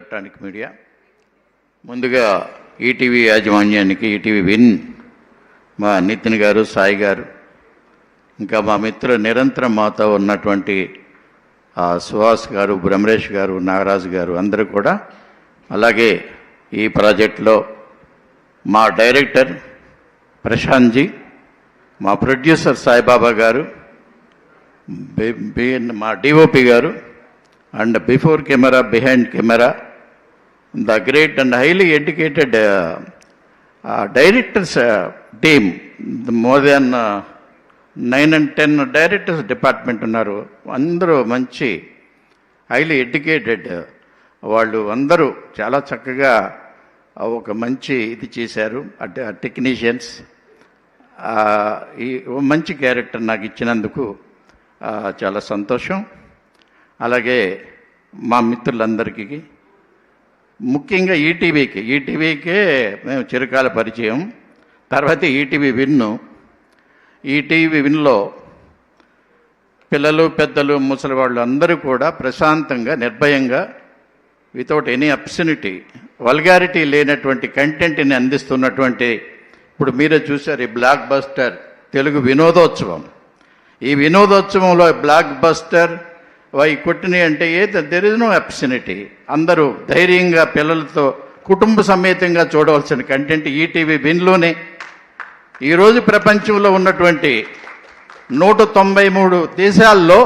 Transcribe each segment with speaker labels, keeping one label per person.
Speaker 1: Electronic media. ముందుగా ETV యాజమాన్యానికి, ETV win మా నితిన్ గారు, సాయి గారు, ఇంకా మా మిత్రులు నిరంతరం మాతో ఉన్నటువంటి సుహాస్ గారు, బ్రహ్మరేష్ గారు, నాగరాజు గారు అందరూ కూడా, అలాగే ఈ ప్రాజెక్టులో మా డైరెక్టర్ ప్రశాంత్ జీ, మా ప్రొడ్యూసర్ సాయిబాబా గారు, మా డిఓపి గారు, and before camera, behind camera, the great and highly educated directors team, more than 9 and 10 directors department ఉన్నారు. అందరూ మంచి హైలీ ఎడ్యుకేటెడ్ వాళ్ళు, అందరూ చాలా చక్కగా ఒక మంచి ఇది చేశారు. టెక్నీషియన్స్ ఈ మంచి క్యారెక్టర్ నాకు ఇచ్చినందుకు చాలా సంతోషం. అలాగే మా మిత్రులందరికీ, ముఖ్యంగా ఈటీవీకే మేము చిరకాల పరిచయం. తర్వాత ఈటీవీ విన్ను. ఈటీవీ విన్లో పిల్లలు, పెద్దలు, ముసలి వాళ్ళు అందరూ కూడా ప్రశాంతంగా, నిర్భయంగా, వితౌట్ ఎనీ అబ్సనిటీ, వల్గారిటీ లేనటువంటి కంటెంట్ని అందిస్తున్నటువంటి, ఇప్పుడు మీరే చూశారు ఈ బ్లాక్ బస్టర్ తెలుగు వినోదోత్సవం. ఈ వినోదోత్సవంలో బ్లాక్ బస్టర్ వై కొట్టినాయి అంటే దెర్ ఇస్ నో అబ్సనిటీ. అందరూ ధైర్యంగా పిల్లలతో కుటుంబ సమేతంగా చూడవలసిన కంటెంట్ ఈటీవీ విన్లోనే. ఈరోజు ప్రపంచంలో ఉన్నటువంటి 193 దేశాల్లో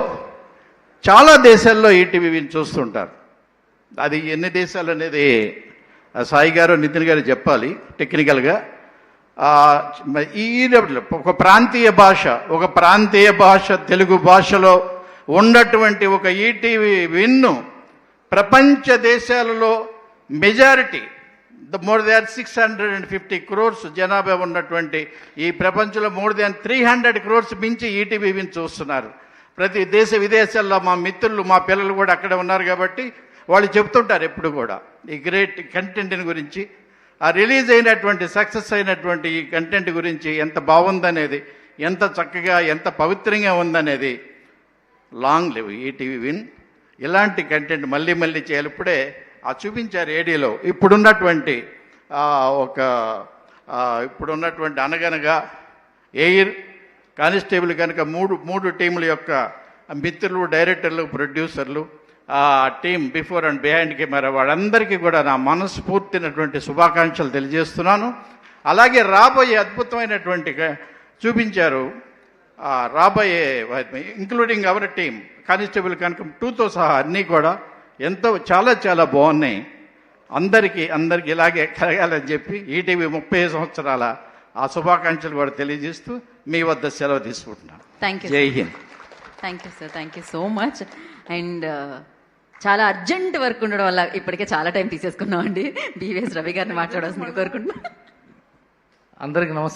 Speaker 1: చాలా దేశాల్లో ఈటీవీ విన్ చూస్తుంటారు. అది ఎన్ని దేశాలు అనేది సాయి గారు, నితిన్ గారు చెప్పాలి టెక్నికల్గా. ఈ ఒక ప్రాంతీయ భాష తెలుగు భాషలో ఉన్నటువంటి ఒక ఈటీవీ విన్ను ప్రపంచ దేశాలలో మెజారిటీ, మోర్ దాన్ 650 crores జనాభా ఉన్నటువంటి ఈ ప్రపంచంలో మోర్ దాన్ 300 crores మించి ఈటీవీ విన్ చూస్తున్నారు. ప్రతి దేశ విదేశాల్లో మా మిత్రులు, మా పిల్లలు కూడా అక్కడే ఉన్నారు కాబట్టి వాళ్ళు చెప్తుంటారు ఎప్పుడు కూడా ఈ గ్రేట్ కంటెంట్ని గురించి, ఆ రిలీజ్ అయినటువంటి, సక్సెస్ అయినటువంటి ఈ కంటెంట్ గురించి ఎంత బాగుందనేది, ఎంత చక్కగా, ఎంత పవిత్రంగా ఉందనేది. Long live ETV win. ఇలాంటి కంటెంట్ మళ్ళీ మళ్ళీ చేయాలి. ఇప్పుడే చూపించారు ఏడీలో ఇప్పుడున్నటువంటి ఇప్పుడున్నటువంటి అనగనగా, ఎయిర్, కానిస్టేబుల్ కనుక మూడు టీముల యొక్క మిత్రులు, డైరెక్టర్లు, ప్రొడ్యూసర్లు, team before and behind camera వాళ్ళందరికీ కూడా నా మనస్ఫూర్తినటువంటి శుభాకాంక్షలు తెలియజేస్తున్నాను. అలాగే రాబోయే అద్భుతమైనటువంటి చూపించారు, రాబోయే ఇంక్లూడింగ్ అవర్ టీం, కానిస్టేబుల్ కనుక 2తో సహా అన్నీ కూడా ఎంతో చాలా చాలా బాగున్నాయి. అందరికీ ఇలాగే కలగాలని చెప్పి ఈటీవీ 30 సంవత్సరాల ఆ శుభాకాంక్షలు కూడా తెలియజేస్తూ మీ వద్ద సెలవు తీసుకుంటున్నాను. జై Hind.
Speaker 2: Thank you sir, thank you so much. And చాలా అర్జెంట్ వర్క్ ఉండడం వల్ల ఇప్పటికే చాలా టైం తీసేసుకున్నాం అండి. బివిఎస్ రవి గారిని మాట్లాడాల్సింది కోరుకుంటున్నాను.
Speaker 3: అందరికీ నమస్కారం.